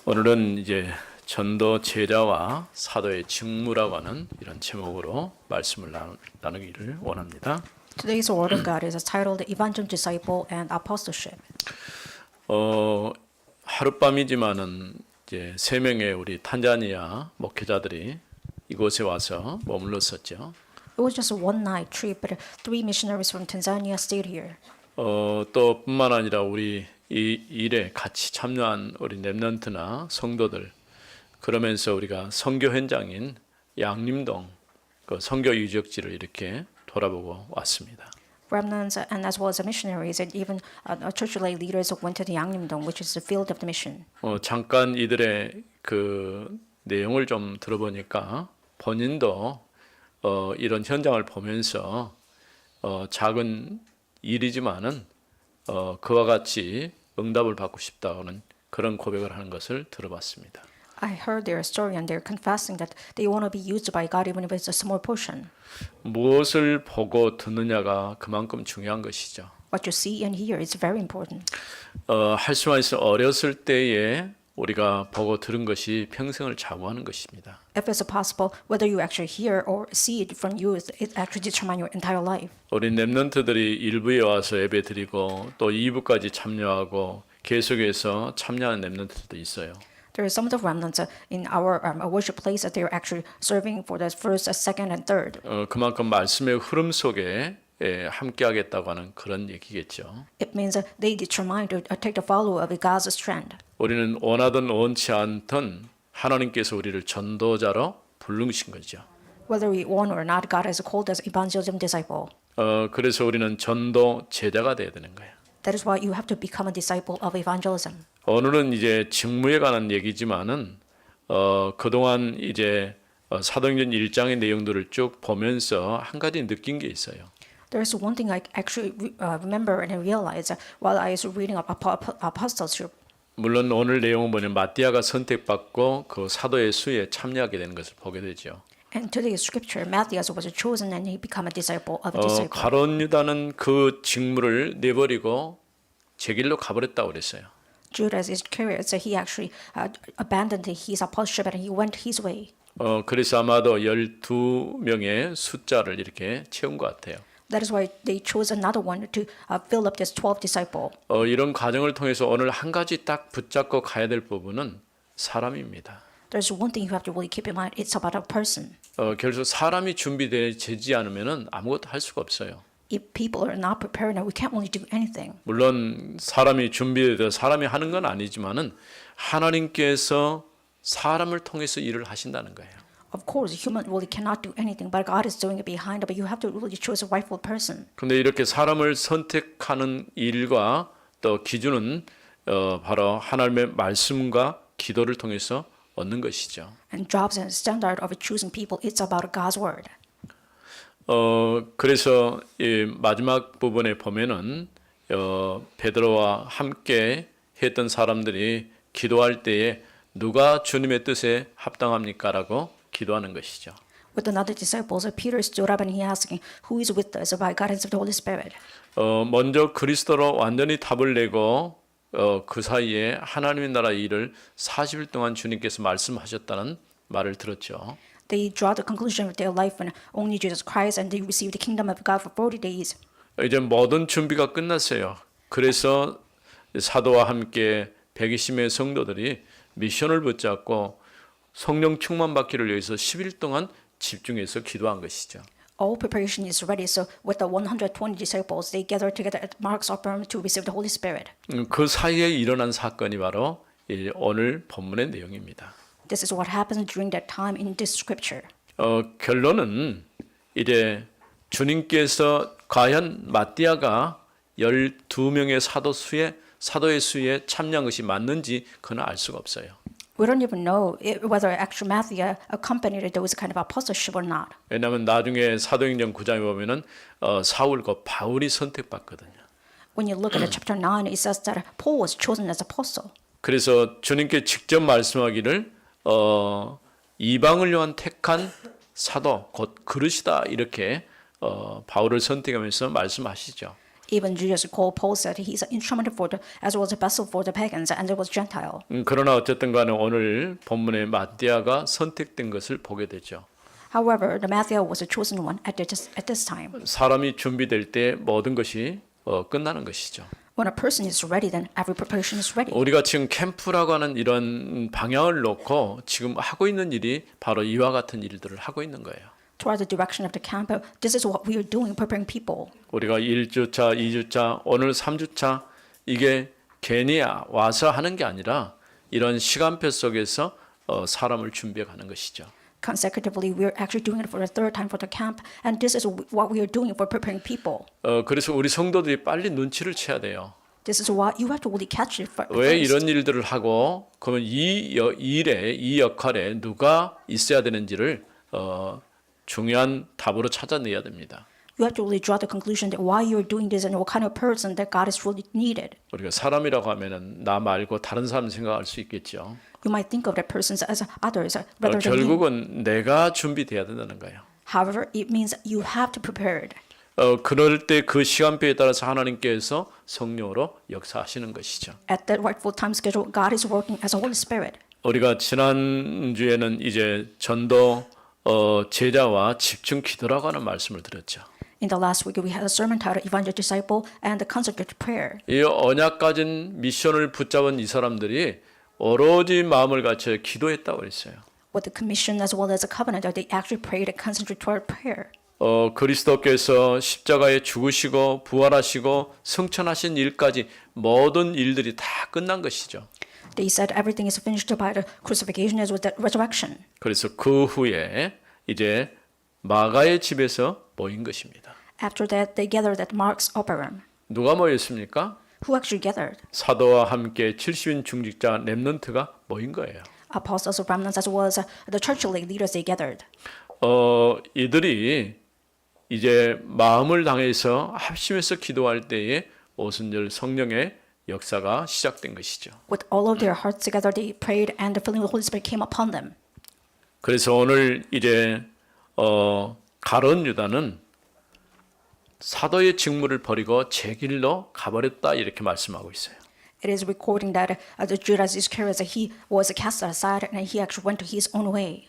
오늘은 이제 전도 제자와 사도의 직무라고 하는 이런 제목으로 말씀을 나누기를 원합니다. Today's word of God is titled Evangel, Disciple, and Apostleship. 하룻밤이지만은 이제 세 명의 우리 탄자니아 목회자들이 이곳에 와서 머물렀었죠. It was just a one-night trip, but three missionaries from Tanzania stayed here. 또 뿐만 아니라 우리 이 일에 같이 참여한 우리 렘넌트나 성도들, 그러면서 우리가 선교 현장인 양림동 그 선교 유적지를 이렇게 돌아보고 왔습니다. Remnants and as well as the missionaries and even church-led leaders went to the Yangnam-dong, which is the field of the mission. 잠깐 이들의 그 내용을 좀 들어보니까 본인도 이런 현장을 보면서 작은 일이지만은 그와 같이 응답을 받고 싶다는 그런 고백을 하는 것을 들어봤습니다. I heard their story and they're confessing that they want to be used by God even if it's a small portion. 무엇을 보고 듣느냐가 그만큼 중요한 것이죠. What you see and hear is very important. 할 수만 있으면 어렸을 때에 우리가 보고 들은 것이 평생을 좌우하는 것입니다. If it's possible, whether you actually hear or see it from youth, it actually determines your entire life. 우리 렘넌트들이 1부에 와서 예배 드리고 또 2부까지 참여하고 계속해서 참여하는 렘넌트들도 있어요. There are some of the remnants in our worship place that they're actually serving for the first, second, and third. 그만큼 말씀의 흐름 속에 함께하겠다고 하는 그런 얘기겠죠. It means they determine to take the follow of God's strand. 우리는 원하든 원치 않든 하나님께서 우리를 전도자로 부르신 거죠. Whether we want or not, God has called us evangelism disciple. 그래서 우리는 전도 제자가 돼야 되는 거예요. That is why you have to become a disciple of evangelism. 오늘은 이제 직무에 관한 얘기지만은 그동안 이제 사도행전 1장의 내용들을 쭉 보면서 한 가지 느낀 게 있어요. There's one thing I actually remember and I realized while I was reading apostleship. 물론 오늘 내용은 뭐냐면 마띠아가 선택받고 그 사도의 수에 참여하게 되는 것을 보게 되죠. And today's scripture, Matthias was chosen and he became a disciple of a disciple. 가룟 유다는 그 직무를 내버리고 제 길로 가버렸다고 그랬어요. Judas Iscariot, so he actually abandoned his apostleship and he went his way. 그래서 아마도 12명의 숫자를 이렇게 채운 것 같아요. That is why they chose another one to fill up this 12 disciple. 이런 과정을 통해서 오늘 한 가지 딱 붙잡고 가야 될 부분은 사람입니다. There's one thing you have to really keep in mind. It's about a person. 결국 사람이 준비되지 않으면은 아무것도 할 수가 없어요. If people are not prepared, we can't really do anything. 물론 사람이 준비되어 사람이 하는 건 아니지만은 하나님께서 사람을 통해서 일을 하신다는 거예요. Of course, human really cannot do anything, but God is doing it behind. But you have to really choose a rightful person. 그런데 이렇게 사람을 선택하는 일과 또 기준은 바로 하나님의 말씀과 기도를 통해서 얻는 것이죠. And jobs and standard of choosing people, it's about God's word. 그래서 이 마지막 부분에 보면은 베드로와 함께 했던 사람들이 기도할 때에 누가 주님의 뜻에 합당합니까라고 기도하는 것이죠. With another disciples, Peter stood up and he asked, "Who is with us by guidance of the Holy Spirit?" 먼저 그리스도로 완전히 답을 내고 그 사이에 하나님의 나라 일을 40일 동안 주님께서 말씀하셨다는 말을 들었죠. They draw the conclusion of their life when only Jesus Christ and they received the kingdom of God for 40 days. 이제 모든 준비가 끝났어요. 그래서 사도와 함께 120명의 성도들이 미션을 붙잡고 성령 충만 받기를 위해서 10일 동안 집중해서 기도한 것이죠. All preparation is ready, so with the 120 disciples, they gathered together at Mark's upper room to receive the Holy Spirit. 그 사이에 일어난 사건이 바로 오늘 본문의 내용입니다. This is what happens during that time in this scripture. 결론은 이제 주님께서 과연 마띠아가 12명의 사도의 수에 참여한 것이 맞는지 그는 알 수가 없어요. We don't even know whether actually Matthew accompanied those kind of apostleship or not. 왜냐하면 나중에 사도행전 9장에 보면은 사울과 바울이 선택받거든요. When you look at chapter 9, it says that Paul was chosen as apostle. 그래서 주님께 직접 말씀하기를 이방을 위한 택한 사도 곧 그릇이다 이렇게 바울을 선택하면서 말씀하시죠. Even Judas called Paul said he's an instrument for the, as well as a vessel for the pagans, and there was Gentile. 그러나 어쨌든 간에 오늘 본문에 마띠아가 선택된 것을 보게 되죠. However, the Matthew was the chosen one at this time. 사람이 준비될 때 모든 것이 끝나는 것이죠. When a person is ready, then every preparation is ready. 우리가 지금 캠프라고 하는 이런 방향을 놓고 지금 하고 있는 일이 바로 이와 같은 일들을 하고 있는 거예요. Toward the direction of the camp, this is what we are doing, preparing people. 우리가 1주차, 2주차, 오늘 3주차 이게 괜히 와서 하는 게 아니라 이런 시간표 속에서 사람을 준비해 가는 것이죠. Consecutively, we are actually doing it for the third time for the camp, and this is what we are doing for preparing people. 그래서 우리 성도들이 빨리 눈치를 채야 돼요. This is why you have to really catch it 왜 first. 이런 일들을 하고 그러면 이 일에 이 역할에 누가 있어야 되는지를 중요한 답으로 찾아내야 됩니다. You have to really draw the conclusion that why you are doing this and what kind of person that God is really needed. 우리가 사람이라고 하면은 나 말고 다른 사람 생각할 수 있겠죠. You might think of that person as others rather than you. 결국은 내가 준비돼야 된다는 거예요. However, it means you have to prepare it. 그럴 때 그 시간표에 따라서 하나님께서 성령으로 역사하시는 것이죠. At that rightful time schedule, God is working as a Holy Spirit. 우리가 지난 주에는 이제 전도 제자와 집중 기도라고 하는 말씀을 드렸죠. In the last week, we had a sermon titled Evangel Disciple and the Concentrated Prayer. 이 언약 가진 미션을 붙잡은 이 사람들이 오로지 마음을 갖춰 기도했다고 그랬어요. With the commission as well as the covenant, they actually prayed and concentrated toward prayer. 그리스도께서 십자가에 죽으시고 부활하시고 승천하신 일까지 모든 일들이 다 끝난 것이죠. They said everything is finished by the crucifixion as well as the resurrection. 그래서 그 후에 이제 마가의 집에서 모인 것입니다. After that, they gathered at Mark's upper room. 누가 모였습니까? Who actually gathered? 사도와 함께 70인 중직자 렘넌트가 모인 거예요. Apostles, remnants, as well as the church leaders, they gathered. 이들이 이제 마음을 당해서 합심해서 기도할 때에 오순절 성령의 역사가 시작된 것이죠. With all of their hearts together, they prayed, and the filling of the Holy Spirit came upon them. 그래서 오늘 이제 가룟 유다는 사도의 직무를 버리고 제 길로 가버렸다 이렇게 말씀하고 있어요. It is recording that the Judas Iscariot, he was cast aside and he actually went to his own way.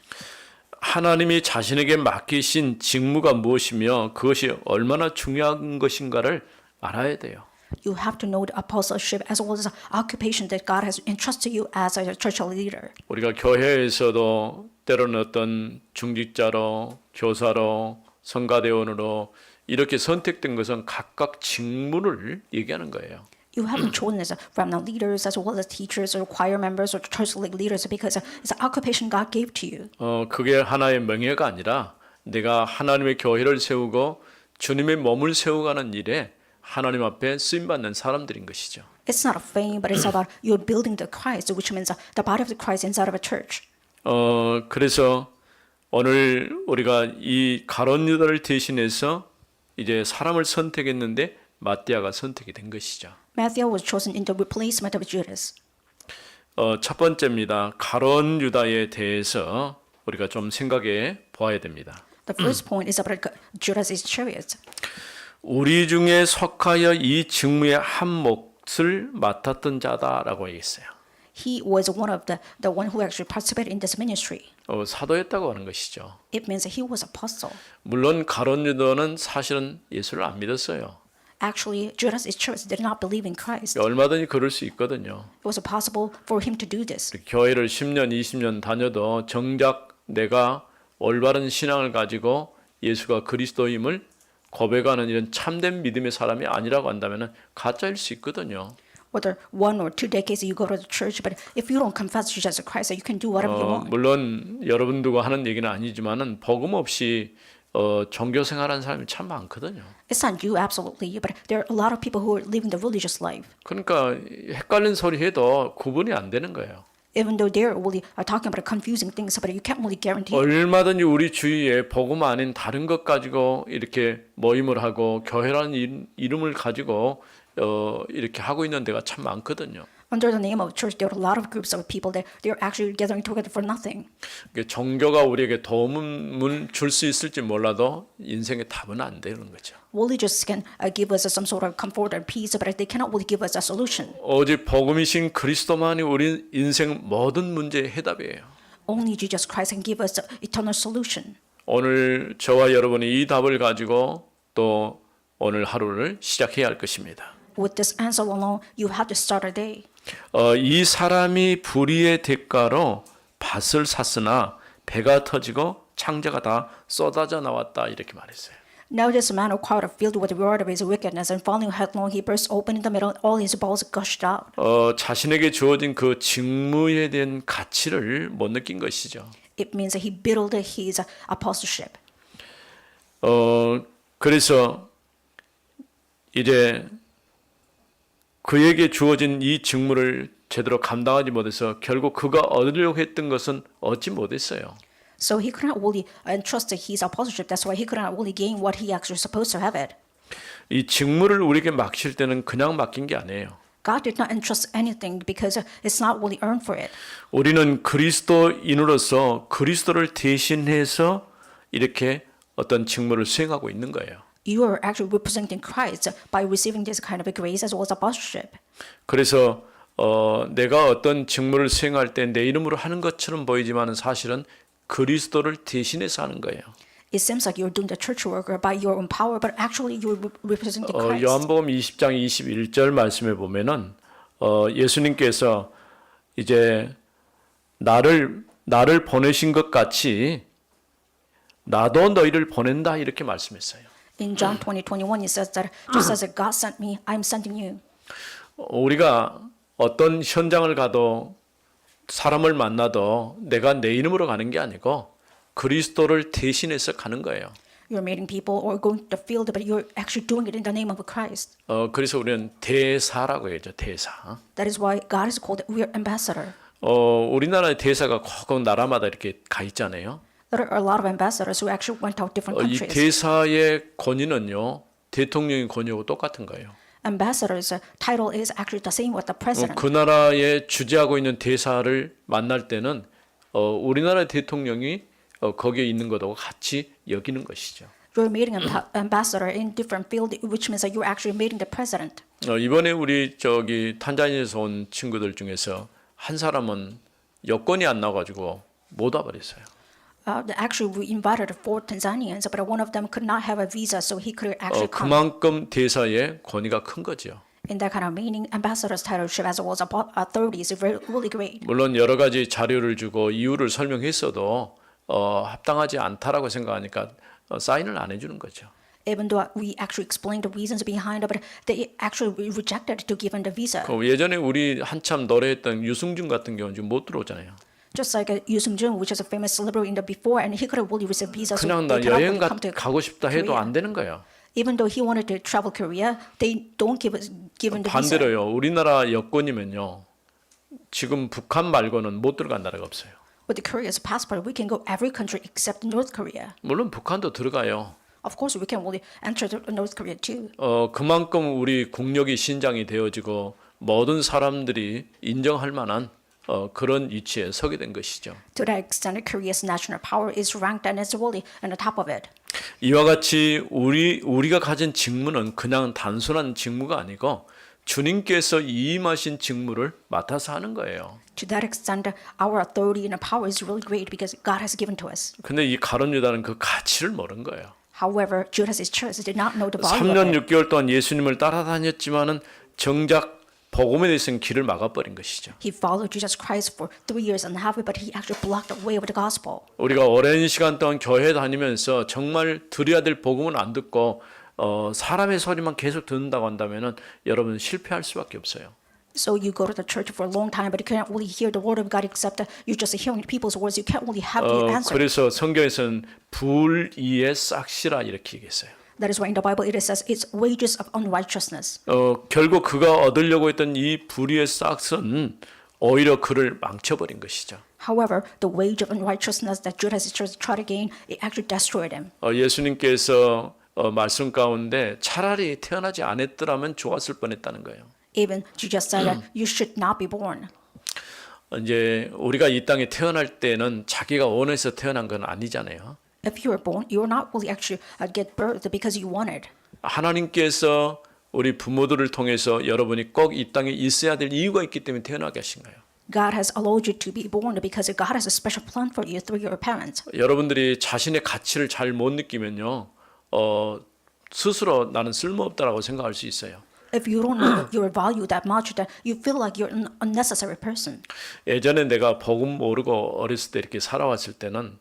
하나님이 자신에게 맡기신 직무가 무엇이며 그것이 얼마나 중요한 것인가를 알아야 돼요. You have to know the apostleship as well as the occupation that God has entrusted you as a church leader. 우리가 교회에서도 때로는 어떤 중직자로, 교사로, 성가대원으로 이렇게 선택된 것은 각각 직무를 얘기하는 거예요. You have been chosen as remnant leaders as well as teachers or choir members or church leaders because it's an occupation God gave to you. 그게 하나의 명예가 아니라 내가 하나님의 교회를 세우고 주님의 몸을 세워가는 일에 하나님 앞에 쓰임 받는 사람들인 것이죠. It's not a fame, but it's about you're building the Christ, which means the body of the Christ inside of a church. 그래서 오늘 우리가 이 가룟 유다를 대신해서 이제 사람을 선택했는데 마띠아가 선택이 된 것이죠. Matthew was chosen in the replacement of Judas. 첫 번째입니다. 가룟 유다에 대해서 우리가 좀 생각해 보아야 됩니다. The first point is about Judas Iscariot. 우리 중에 속하여 이 직무의 한 몫을 맡았던 자다라고 얘기했어요. He was one of the one who actually participated in this ministry. 사도였다고 하는 것이죠. It means that he was apostle. 물론 가룟 유다는 사실은 예수를 안 믿었어요. Actually, Judas Iscariot did not believe in Christ. 얼마든지 그럴 수 있거든요. It was possible for him to do this. 교회를 10년, 20년 다녀도 정작 내가 올바른 신앙을 가지고 예수가 그리스도임을 고백하는 이런 참된 믿음의 사람이 아니라고 한다면 가짜일 수 있거든요. Whether 1 or 2 decades you go to the church, but if you don't confess Jesus Christ, you can do whatever you want. 물론 여러분들과 하는 얘기는 아니지만은 복음 없이 종교 생활하는 사람이 참 많거든요. It's not you absolutely, but there are a lot of people who are living the religious life. 그러니까 헷갈린 소리 해도 구분이 안 되는 거예요. Even though they're really talking about confusing things, but you can't really guarantee. 얼마든지 우리 주위에 복음 아닌 다른 것 가지고 이렇게 모임을 하고 교회라는 이름을 가지고 이렇게 하고 있는 데가 참 많거든요. Under the name of church, there are a lot of groups of people that they're actually gathering together for nothing. 종교가 우리에게 도움을 줄 수 있을지 몰라도 인생의 답은 안 되는 거죠. Religious can give us some sort of comfort or peace, but they cannot really give us a solution. 오직 복음이신 그리스도만이 우리 인생 모든 문제의 해답이에요. Only Jesus Christ can give us the eternal solution. 오늘 저와 여러분이 이 답을 가지고 또 오늘 하루를 시작해야 할 것입니다. With this answer alone, you have to start a day. 이 사람이 불의의 대가로 밭을 샀으나 배가 터지고 창자가 다 쏟아져 나왔다 이렇게 말했어요. Now this man acquired a field with the reward of his wickedness, and falling headlong, he burst open in the middle, and all his balls gushed out. 자신에게 주어진 그 직무에 대한 가치를 못 느낀 것이죠. It means that he belittled his apostleship. 그래서 이제 그에게 주어진 이 직무를 제대로 감당하지 못해서 결국 그가 얻으려고 했던 것은 얻지 못했어요. So he could not really entrust his apostleship. That's why he could not really gain what he actually supposed to have it. 이 직무를 우리에게 맡길 때는 그냥 맡긴 게 아니에요. God did not entrust anything because it's not really earned for it. 우리는 그리스도인으로서 그리스도를 대신해서 이렇게 어떤 직무를 수행하고 있는 거예요. You are actually representing Christ by receiving this kind of a grace as well as apostleship. 그래서 내가 어떤 직무를 수행할 때 내 이름으로 하는 것처럼 보이지만 사실은 그리스도를 대신해서 하는 거예요. It seems like you're doing the church work by your own power, but actually you're representing Christ. 요한복음 20장 21절 말씀에 보면은 예수님께서 이제 나를 보내신 것 같이 나도 너희를 보낸다 이렇게 말씀했어요. In John 20:21, it says that just as God sent me, I'm sending you. 우리가 어떤 현장을 가도 사람을 만나도 내가 내 이름으로 가는 게 아니고 그리스도를 대신해서 가는 거예요. You're meeting people or going to the field, but you're actually doing it in the name of Christ. 그래서 우리는 대사라고 해야죠. 대사. That is why God is called we're ambassador. 우리나라의 대사가 꼭 나라마다 이렇게 가 있잖아요. There are a lot of ambassadors who actually went out different 이 countries. 대사의 권위는요. 대통령의 권위하고 똑같은 거예요. Ambassador's title is actually the same with the president. 그 나라에 주재하고 있는 대사를 만날 때는 우리나라 대통령이 거기에 있는 것하고 같이 여기는 것이죠. You're meeting an ambassador in different field, which means that you're actually meeting the president. 이번에 우리 탄자니아에서 온 친구들 중에서 한 사람은 여권이 안 나와가지고 못 와버렸어요. Actually, we invited 4 Tanzanians, but one of them could not have a visa, so he could actually come. 그만큼 대사의 권위가 큰 거죠. In that kind of meaning, ambassador's titleship as well as authority is really great. 물론 여러 가지 자료를 주고 이유를 설명했어도 합당하지 않다라고 생각하니까 사인을 안 해주는 거죠. Even though we actually explained the reasons behind it, but they actually rejected to give him the visa. 예전에 우리 한참 노래했던 유승준 같은 경우는 지금 못 들어오잖아요. Just like Yoo Seung-jun, which is a famous celebrity in the before, and he could have really received visa, so 그냥 나 they cannot 여행 really come to 가고 싶다 해도 Korea. 안 되는 거예요. Even though he wanted to travel Korea, they don't give him the visa. 반대로요. 우리나라 여권이면요. 지금 북한 말고는 못 들어간 나라가 없어요. With the Korea's passport, we can go every country except North Korea. 물론 북한도 들어가요. Of course, we can really enter North Korea too. 그만큼 우리 국력이 신장이 되어지고 모든 사람들이 인정할 만한 그런 위치에 서게 된 것이죠. To that extent, Korea's national power is ranked and is really on the top of it. 이와 같이 우리가 가진 직무는 그냥 단순한 직무가 아니고 주님께서 이임하신 직무를 맡아서 하는 거예요. To that extent, our authority and power is really great because God has given to us. 근데 이 가룟 유다는 그 가치를 모른 거예요. However, Judas Iscariot did not know the value of 3년 it. 6개월 동안 예수님을 따라다녔지만은 정작 복음에 대해서는 길을 막아버린 것이죠. He followed Jesus Christ for 3 years and a half, but he actually blocked the way of the gospel. 우리가 오랜 시간 동안 교회 다니면서 정말 들어야 될 복음은 안 듣고 사람의 소리만 계속 듣는다고 한다면은 여러분 실패할 수밖에 없어요. So you go to the church for a long time, but you can't really hear the word of God except you're just hearing people's words. You can't really have the answer. 그래서 성경에서는 불의의 싹시라 이렇게 얘기했어요. That is why in the Bible it says it's wages of unrighteousness. 결국 그가 얻으려고 했던 이 불의의 싹은 오히려 그를 망쳐버린 것이죠. However, the wage of unrighteousness that Judas tried to gain, it actually destroyed him. 예수님께서 말씀 가운데 차라리 태어나지 않았더라면 좋았을 뻔했다는 거예요. Even Jesus said that you should not be born. 이제 우리가 이 땅에 태어날 때는 자기가 원해서 태어난 건 아니잖아요. If you are born, you are not really actually get birth because you wanted. 하나님께서 우리 부모들을 통해서 여러분이 꼭 이 땅에 있어야 될 이유가 있기 때문에 태어나게 하신 거예요. God has allowed you to be born because God has a special plan for you through your parents. 여러분들이 자신의 가치를 잘 못 느끼면요, 스스로 나는 쓸모없다라고 생각할 수 있어요. If you don't know your value that much, then you feel like you're an unnecessary person. 예전에 내가 복음 모르고 어렸을 때 이렇게 살아왔을 때는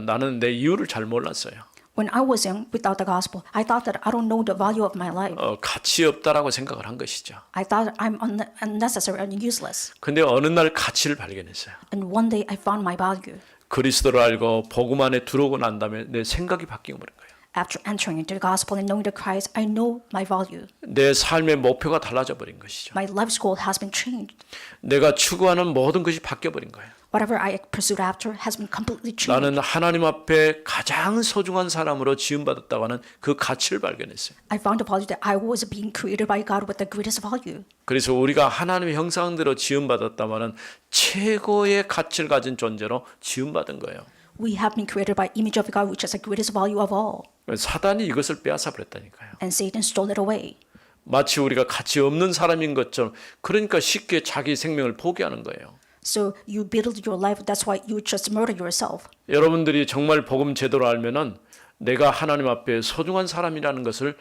나는 내 이유를 잘 몰랐어요. When I was young, without the gospel, I thought that I don't know the value of my life. 가치 없다라고 생각을 한 것이죠. I thought I'm unnecessary and useless. 근데 어느 날 가치를 발견했어요. And one day I found my value. 그리스도를 알고 복음 안에 들어오고 난 다음에 내 생각이 바뀌어 버린 거예요. After entering into the gospel and knowing the Christ, I know my value. 내 삶의 목표가 달라져 버린 것이죠. My life's goal has been changed. 내가 추구하는 모든 것이 바뀌어 버린 거예요. Whatever I pursued after has been completely changed. 나는 하나님 앞에 가장 소중한 사람으로 지음받았다고 하는 그 가치를 발견했어요. I found the value that I was being created by God with the greatest value. 그래서 우리가 하나님의 형상대로 지음받았다마는 최고의 가치를 가진 존재로 지음받은 거예요. We have been created by image of God, which is the greatest value of all. 사단이 이것을 빼앗아 버렸다니까요. And Satan stole it away. 마치 우리가 가치 없는 사람인 것처럼, 그러니까 쉽게 자기 생명을 포기하는 거예요. So you build your life. That's why you just murder yourself. 여러분들이 정말 복음 제대로 알면은 내가 하나님 앞에 소중한 사람이라는 것을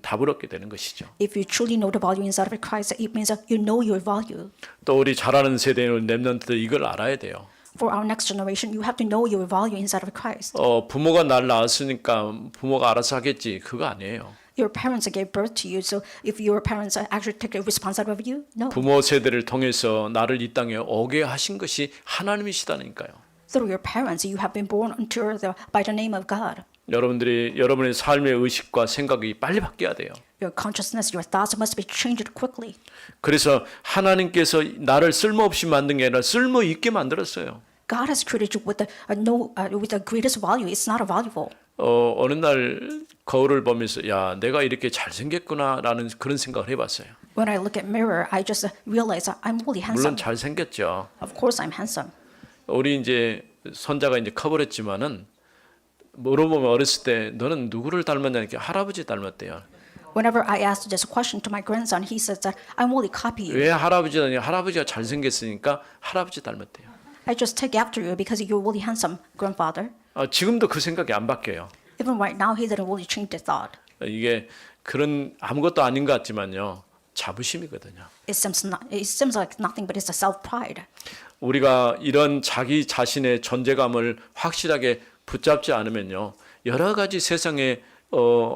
답을 얻게 되는 것이죠. If you truly know the value inside of Christ, it means that you know your value. 또 우리 자라는 세대의 렘넌트들 이걸 알아야 돼요. For our next generation, you have to know your value inside of Christ. 부모가 날 낳았으니까 부모가 알아서 하겠지, 그거 아니에요. Your parents gave birth to you, so if your parents actually take responsibility of you, no. 부모 세대를 통해서 나를 이 땅에 오게 하신 것이 하나님이시다니까요. Through your parents, you have been born into by the name of God. 여러분의 삶의 의식과 생각이 빨리 바뀌어야 돼요. Your consciousness, your thoughts must be changed quickly. 그래서 하나님께서 나를 쓸모없이 만든 게 아니라 쓸모 있게 만들었어요. God has created you with the greatest value. It's not a valuable. 어느 날 거울을 보면서 야, 내가 이렇게 잘생겼구나라는 그런 생각을 해봤어요. When I look at mirror, I just realize that I'm really handsome. 물론 잘생겼죠. Of course, I'm handsome. 우리 이제 손자가 이제 커버렸지만은 물어보면 어렸을 때 너는 누구를 닮았냐 이렇게 할아버지 닮았대요. Whenever I asked this question to my grandson, he says that I'm only copying you. 왜 할아버지냐니 할아버지가 잘생겼으니까 할아버지 닮았대요. I just take after you because you're really handsome, grandfather. 지금도 그 생각이 안 바뀌어요. Even right now, he didn't really change the thought. 이게 그런 아무것도 아닌 것 같지만요. 자부심이거든요. It seems like nothing, but it's a self-pride. 우리가 이런 자기 자신의 존재감을 확실하게 붙잡지 않으면요. 여러 가지 세상의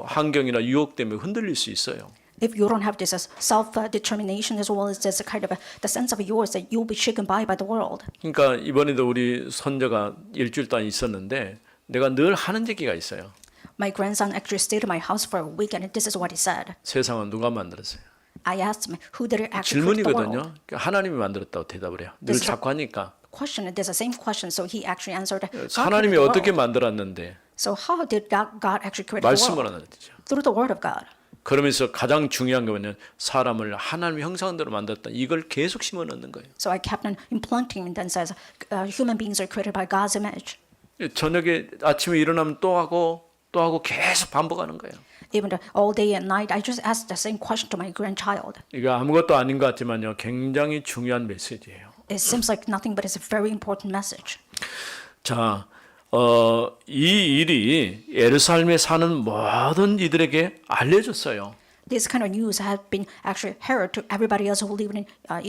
환경이나 유혹 때문에 흔들릴 수 있어요. If you don't have this self-determination as well as this kind of the sense of yours that you'll be shaken by the world. 그러니까 이번에도 우리 손자가 일주일 동안 있었는데 내가 늘 하는 얘기가 있어요. My grandson actually stayed in my house for a week, and this is what he said. 세상은 누가 만들었어요? I asked him, who did it actually create the world? 질문이거든요. 하나님이 만들었다고 대답을 해요. 늘 자꾸 하니까. Question. There's the same question, so he actually answered. 하나님이 어떻게 만들었는데 So how did God actually create the 말씀을 world? 하는 거죠. Through the word of God. 그러면서 가장 중요한 거는 사람을 하나님의 형상대로 만들었다. 이걸 계속 심어 넣는 거예요. So I kept on implanting and then says, human beings are created by God's image. 저녁에 아침에 일어나면 또 하고 계속 반복하는 거예요. Even all day and night, I just asked the same question to my grandchild. 이거 아무것도 아닌 것 같지만요. 굉장히 중요한 메시지예요. It seems like nothing, but it's a very important message. 자, 이 일이 예루살렘에 사는 모든 이들에게 알려졌어요. This kind of news has been actually heard to everybody else who live in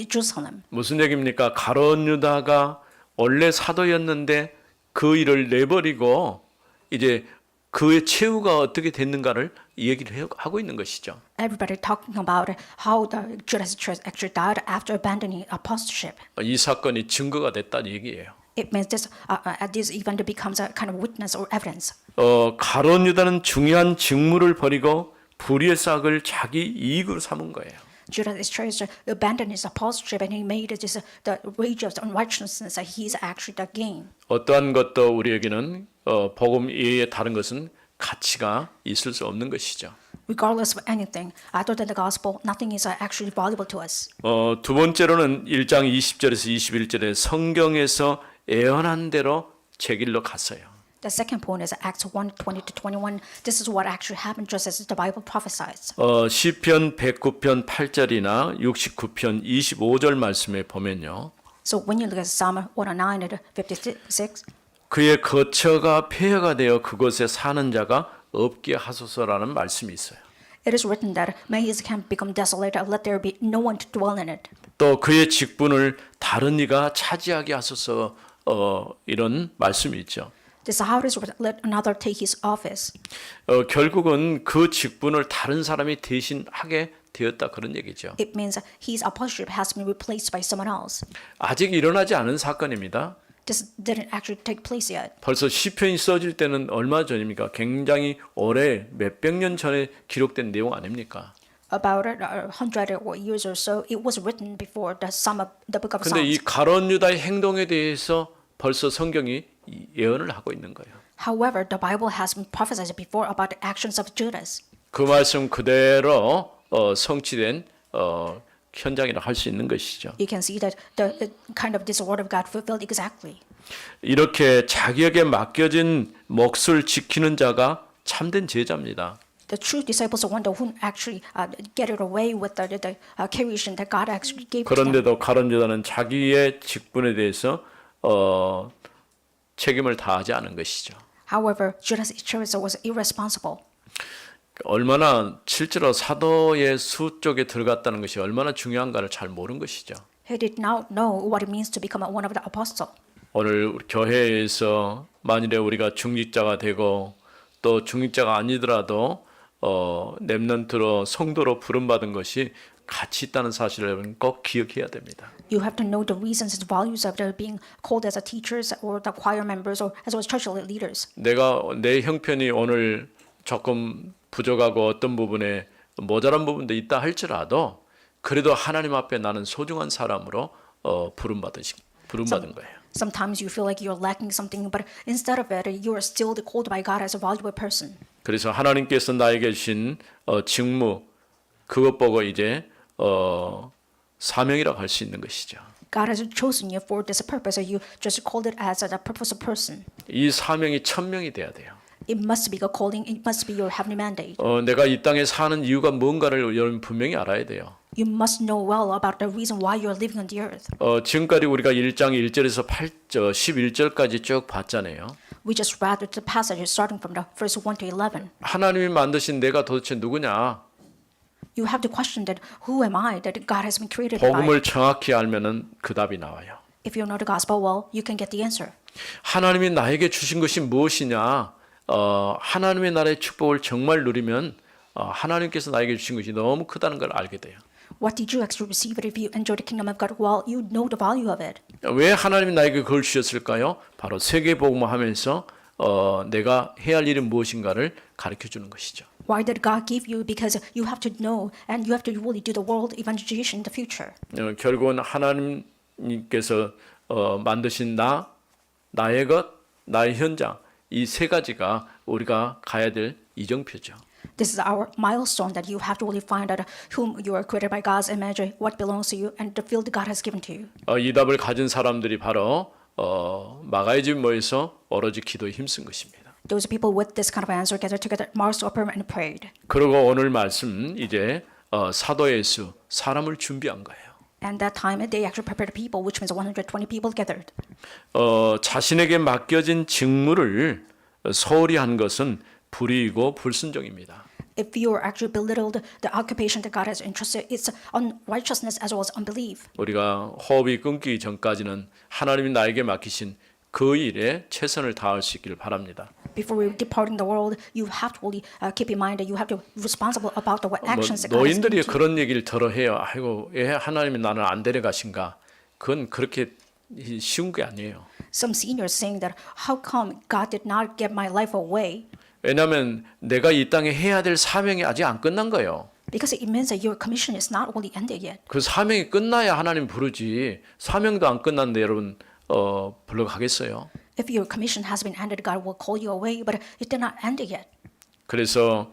Jerusalem. 무슨 얘기입니까? 가룟 유다가 원래 사도였는데 그 일을 내버리고 이제 그의 최후가 어떻게 됐는가를 얘기를 하고 있는 것이죠. Everybody talking about how the Judas Church actually died after abandoning apostleship. 이 사건이 증거가 됐다는 얘기예요. It means this event becomes a kind of witness or evidence. 가룟 유다는 중요한 직무를 버리고 불의의 싹을 자기 이익으로 삼은 거예요. Judas Church abandoned his apostleship and he made this the wage of unrighteousness that he's actually the gain. 어떠한 것도 우리에게는 복음 이외에 다른 것은 가치가 있을 수 없는 것이죠. Regardless of anything other than the gospel, nothing is actually valuable to us. 두 번째로는 1장 20절에서 21절에 성경에서 예언한 대로 제 길로 갔어요. The second point is Acts 1:20 to 21. This is what actually happened just as the Bible prophesies. 시편 109편 8절이나 69편 25절 말씀에 보면요. So when you look at Psalm 109 and 56, 그의 거처가 폐허가 되어 그곳에 사는 자가 없게 하소서라는 말씀이 있어요. it is written that may his camp become desolate, and let there be no one to dwell in it. 또 그의 직분을 다른 이가 차지하게 하소서 이런 말씀이 있죠. This is how it is written, let another take his office. 결국은 그 직분을 다른 사람이 대신하게 되었다 그런 얘기죠. It means his apostleship has been replaced by someone else. 아직 일어나지 않은 사건입니다. This didn't actually take place yet. 벌써 시편이 써질 때는 얼마 전입니까? 굉장히 오래 몇백 년 전에 기록된 내용 아닙니까? About 100 years or so, it was written before the book of 근데 이 Psalms. 가룟 유다의 행동에 대해서 벌써 성경이 예언을 하고 있는 거예요. However, the Bible has been prophesied before about the actions of Judas. 그 말씀 그대로 성취된 현장이라 할 수 있는 것이죠. You can see that the kind of this word of God fulfilled exactly. 이렇게 자기에게 맡겨진 몫을 지키는 자가 참된 제자입니다. The true disciples are one who actually get it away with the creation that God actually gave to them. 그런데도 가룟 유다는 자기의 직분에 대해서 책임을 다하지 않은 것이죠. However, Judas Iscariot was irresponsible. 얼마나 실제로 사도의 수 쪽에 들어갔다는 것이 얼마나 중요한가를 잘 모르는 것이죠. He did not know what it means to become one of the apostles. 오늘 우리 교회에서 만일에 우리가 중직자가 되고 또 중직자가 아니더라도 렘넌트로 성도로 부름받은 것이 가치 있다는 사실을 여러분 꼭 기억해야 됩니다. You have to know the reasons and values of their being called as a teachers or the choir members or as well as church leaders. 내가 내 형편이 오늘 조금 부족하고 어떤 부분에 모자란 부분도 있다 할지라도 그래도 하나님 앞에 나는 소중한 사람으로 부름받은 거예요. Sometimes you feel like you're lacking something, but instead of it, you are still called by God as a valuable person. 그래서 하나님께서 나에게 주신 직무 그것 보고 이제 사명이라고 할 수 있는 것이죠. God has chosen you for this purpose, or you just called it as a purposeful person. 이 사명이 천명이 돼야 돼요. It must be a calling. It must be your heavenly mandate. 내가 이 땅에 사는 이유가 뭔가를 여러분 분명히 알아야 돼요. You must know well about the reason why you're living on the earth. 지금까지 우리가 1장 1절에서 11절까지 쭉 봤잖아요. We just read the passage starting from the verse 1 to 11. 하나님이 만드신 내가 도대체 누구냐? You have to question that who am I that God has been created by? 복음을 정확히 알면은 그 답이 나와요. If you know the gospel well, you can get the answer. 하나님이 나에게 주신 것이 무엇이냐? 하나님의 나라의 축복을 정말 누리면 하나님께서 나에게 주신 것이 너무 크다는 걸 알게 돼요. What did you actually receive it if you enjoy the kingdom of God well? You know the value of it. 왜 하나님이 나에게 그걸 주셨을까요? 바로 세계 복음을 하면서 내가 해야 할 일이 무엇인가를 가르쳐 주는 것이죠. Why did God give you? Because you have to know and you have to really do the world evangelization in the future. 결국은 하나님께서 만드신 나의 것, 나의 현장 이 세 가지가 우리가 가야 될 이정표죠. This is our milestone that you have to really find out whom you are created by God's image, what belongs to you, and the field God has given to you. 이 답을 가진 사람들이 바로 마가의 집 모여서 오로지 기도에 힘쓴 것입니다. Those people with this kind of answer gathered together, marched upper and prayed. 그리고 오늘 말씀 이제 사도의 수 사람을 준비한 거예요. And that time they actually prepared people, which means 120 people gathered. 자신에게 맡겨진 직무를 소홀히 한 것은 불의이고 불순종입니다. If you are actually belittled the occupation that God has entrusted, it's unrighteousness as well as unbelief. 우리가 호흡이 끊기기 전까지는 하나님이 나에게 맡기신 그 일에 최선을 다할 수 있기를 바랍니다. Before we departing the world, you have to really keep in mind that you have to be responsible about the actions that God has given 노인들이 to you. 그런 얘기를 들어 해요. 아이고, 왜 하나님이 나를 안 데려가신가? 그건 그렇게 쉬운 게 아니에요. Some seniors saying that how come God did not get my life away? 왜냐하면 내가 이 땅에 해야 될 사명이 아직 안 끝난 거예요. Because it means that your commission is not really ended yet. 그 사명이 끝나야 하나님 부르지. 사명도 안 끝났는데 여러분 불러가겠어요? If your commission has been ended, God will call you away, but it did not end yet. 그래서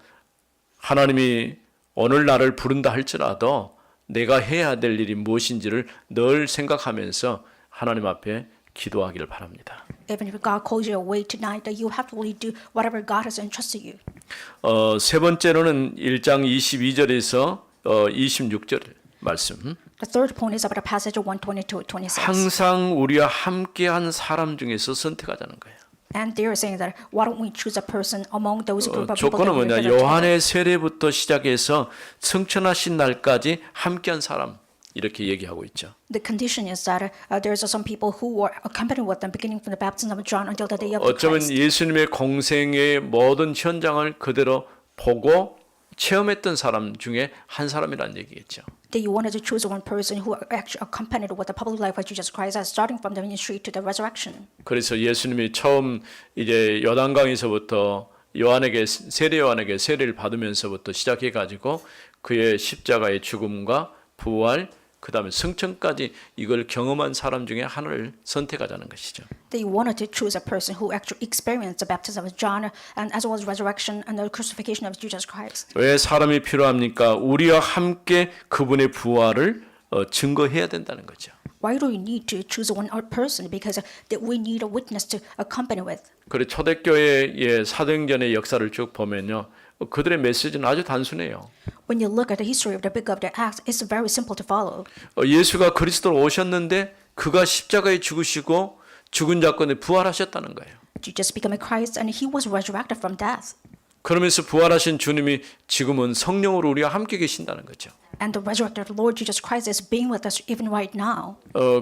하나님이 오늘 나를 부른다 할지라도 내가 해야 될 일이 무엇인지를 늘 생각하면서 하나님 앞에 기도하기를 바랍니다. Even if God calls you away tonight, that you have to really do whatever God has entrusted you. 세 번째로는 1장 22절에서 26절 말씀. The third point is about a passage of 122-26. 항상 우리와 함께한 사람 중에서 선택하자는 거예요. And they are saying that why don't we choose a person among those group of people 조건은 that we 뭐냐? refer to? 요한의 세례부터 시작해서 승천하신 날까지 함께한 사람 이렇게 얘기하고 있죠. The condition is that there's some people who were accompanied with them beginning from the baptism of John until the day of 어쩌면 Christ. 예수님의 공생의 모든 현장을 그대로 보고 체험했던 사람 중에 한 사람이라는 얘기겠죠. That you wanted to choose one person who actually accompanied with the public life of Jesus Christ, starting from the ministry to the resurrection. 그래서 예수님이 처음 이제 요단강에서부터 세례 요한에게 세례를 받으면서부터 시작해 가지고 그의 십자가의 죽음과 부활 그다음에 승천까지 이걸 경험한 사람 중에 하나를 선택하자는 것이죠. They wanted to choose a person who actually experienced the baptism of John and as well as resurrection and the crucifixion of Jesus Christ. 왜 사람이 필요합니까? 우리와 함께 그분의 부활을 증거해야 된다는 거죠. Why do we need to choose one person? Because that we need a witness to accompany with. 그래 초대교회의 사도행전의 역사를 쭉 보면요. 그들의 메시지는 아주 단순해요. When you look at the history of the book of the Acts, it's very simple to follow. 예수가 그리스도로 오셨는데 그가 십자가에 죽으시고 죽은 자 가운데 부활하셨다는 거예요. Jesus became a Christ and he was resurrected from death. 그러면서 부활하신 주님이 지금은 성령으로 우리와 함께 계신다는 거죠. And the resurrected Lord Jesus Christ is being with us even right now.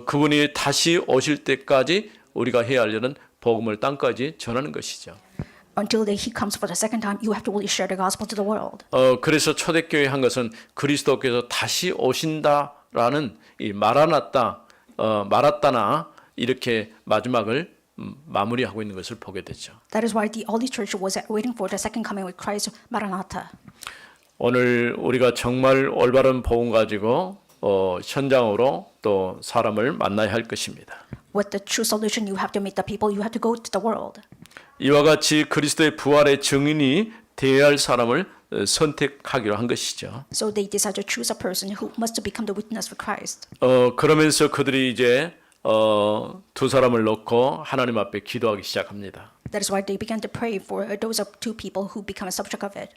그분이 다시 오실 때까지 우리가 해야 할 일은 복음을 땅까지 전하는 것이죠. Until he comes for the second time, you have to really share the gospel to the world. 그래서 초대교회 한 것은 그리스도께서 다시 오신다라는 이 마라따나 이렇게 마지막을 마무리하고 있는 것을 보게 되죠. That is why the early church was waiting for the second coming with Christ, Maranatha. 오늘 우리가 정말 올바른 복음 가지고 현장으로 또 사람을 만나야 할 것입니다. With the true solution, you have to meet the people, you have to go to the world. 이와 같이 그리스도의 부활의 증인이 되어야 할 사람을 선택하기로 한 것이죠. So they decided to choose a person who must become the witness for Christ. 그러면서 그들이 이제 두 사람을 놓고 하나님 앞에 기도하기 시작합니다. That is why they began to pray for those two people who become a subject of it.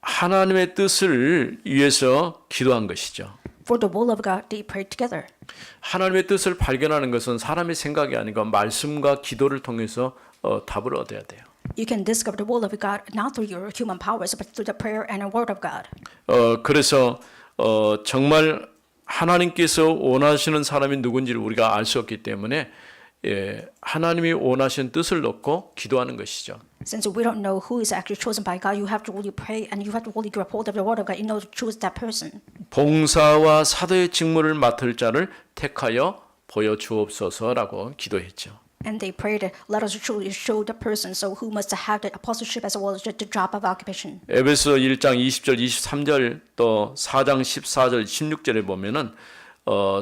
하나님의 뜻을 위해서 기도한 것이죠. For the will of God, they prayed together. 하나님의 뜻을 발견하는 것은 사람의 생각이 아니고 말씀과 기도를 통해서 답을 얻어야 돼요. You can discover the will of God not through your human powers, but through the prayer and the word of God. 그래서 정말 하나님께서 원하시는 사람이 누군지를 우리가 알 수 없기 때문에 하나님이 원하시는 뜻을 놓고 기도하는 것이죠. Since we don't know who is actually chosen by God, you have to really pray and you have to really grab hold of the word of God in order to choose that person. 봉사와 사도의 직무를 맡을 자를 택하여 보여주옵소서라고 기도했죠. And they prayed, let us truly show the person so who must have the apostleship as well as the job of occupation. 에베소 1장 20절 23절 또 4장 14절 16절에 보면은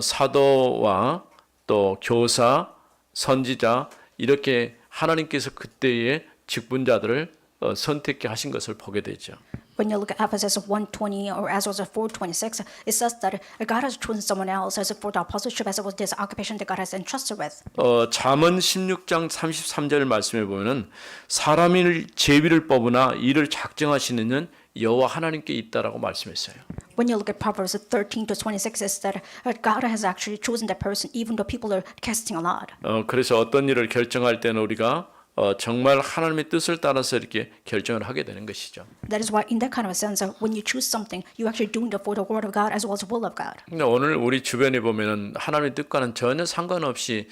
사도와 또 교사, 선지자 이렇게 하나님께서 그때의 직분자들을 선택해 하신 것을 보게 되죠. When you look at Ephesus 1:20 or as well as 4:26, it says that God has chosen someone else as for the apostleship as well as this occupation that God has entrusted with. 잠언 16장 33절 말씀해 보면은 사람이 제비를 뽑으나 이를 작정하시는 이는 여호와 하나님께 있다라고 말씀했어요. When you look at Proverbs 13:26, it says that God has actually chosen that person even though people are casting a lot. 그래서 어떤 일을 결정할 때는 우리가 정말 하나님의 뜻을 따라서 이렇게 결정을 하게 되는 것이죠. That is why in that kind of a sense, when you choose something, you actually doing it for the word of God as well as the will of God. 근데 오늘 우리 주변에 보면은 하나님의 뜻과는 전혀 상관없이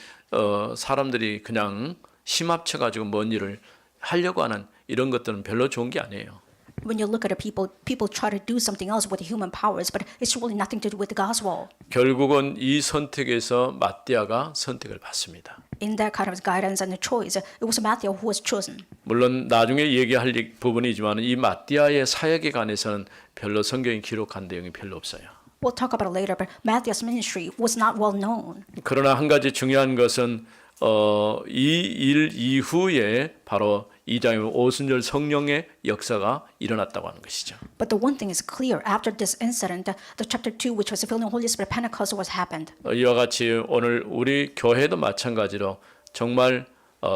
사람들이 그냥 힘합쳐 가지고 뭔 일을 하려고 하는 이런 것들은 별로 좋은 게 아니에요. When you look at the people try to do something else with the human powers, but it's really nothing to do with the gospel. 결국은 이 선택에서 마띠아가 선택을 받습니다. In that kind of guidance and the choice, it was Matthew who was chosen. 물론 나중에 얘기할 부분이지만 이 마띠아의 사역에 관해서는 별로 성경이 기록한 내용이 별로 없어요. We'll talk about it later, but Matthew's ministry was not well known. 그러나 한 가지 중요한 것은 이 일 이후에 바로 2장에 오순절 성령의 역사가 일어났다고 하는 것이죠. But the one thing is clear. After this incident, the chapter 2, which was the filling of the Holy Spirit, Pentecost was happened. 이와 같이 오늘 우리 교회도 마찬가지로 정말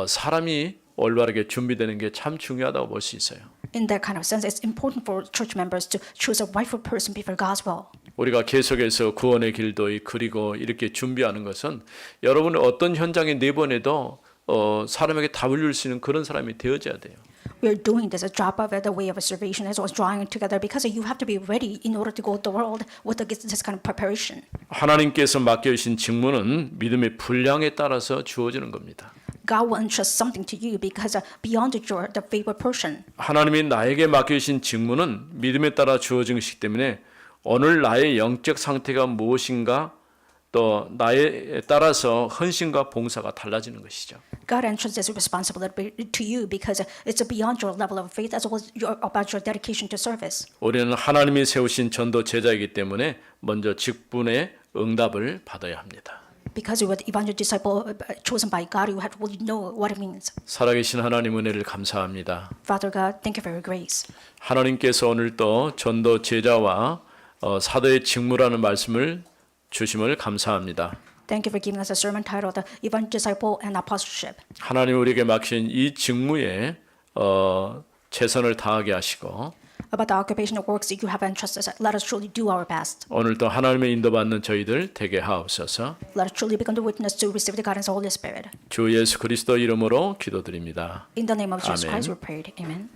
사람이 올바르게 준비되는 게 참 중요하다고 볼 수 있어요. In that kind of sense, it's important for church members to choose a rightful person before God's will. 우리가 계속해서 구원의 길도 그리고 이렇게 준비하는 것은 여러분이 어떤 현장에 내보내도 사람에게 답을 줄 수 있는 그런 사람이 되어져야 돼요. We are doing this a job of the way of observation as well as drawing it together because you have to be ready in order to go to the world with this kind of preparation. 하나님께서 맡겨주신 직무는 믿음의 분량에 따라서 주어지는 겁니다. God will entrust something to you because beyond the favored portion. 하나님이 나에게 맡겨주신 직무는 믿음에 따라 주어진 것이기 때문에 오늘 나의 영적 상태가 무엇인가 또 나에 따라서 헌신과 봉사가 달라지는 것이죠. God entrusts this responsibility to you because it's beyond your level of faith as well as about your dedication to service. 우리는 하나님이 세우신 전도 제자이기 때문에 먼저 직분의 응답을 받아야 합니다. Because you were the evangel disciple chosen by God, you have to really know what it means. 살아계신 하나님 은혜를 감사합니다. Father God, thank you for your grace. 하나님께서 오늘도 전도 제자와 사도의 직무라는 말씀을 주심을 감사합니다. Thank you for giving us a sermon titled Evangel Disciple and Apostleship. 하나님 우리에게 맡긴 이 직무에 최선을 다하게 하시고 About the occupational works that you have entrusted us, let us truly do our best. 오늘도 하나님의 인도받는 저희들 되게 하옵소서. Let us truly become the witness to receive the guidance of the Holy Spirit. 주 예수 그리스도 이름으로 기도드립니다. In the name of Jesus Amen. Christ we prayed. Amen.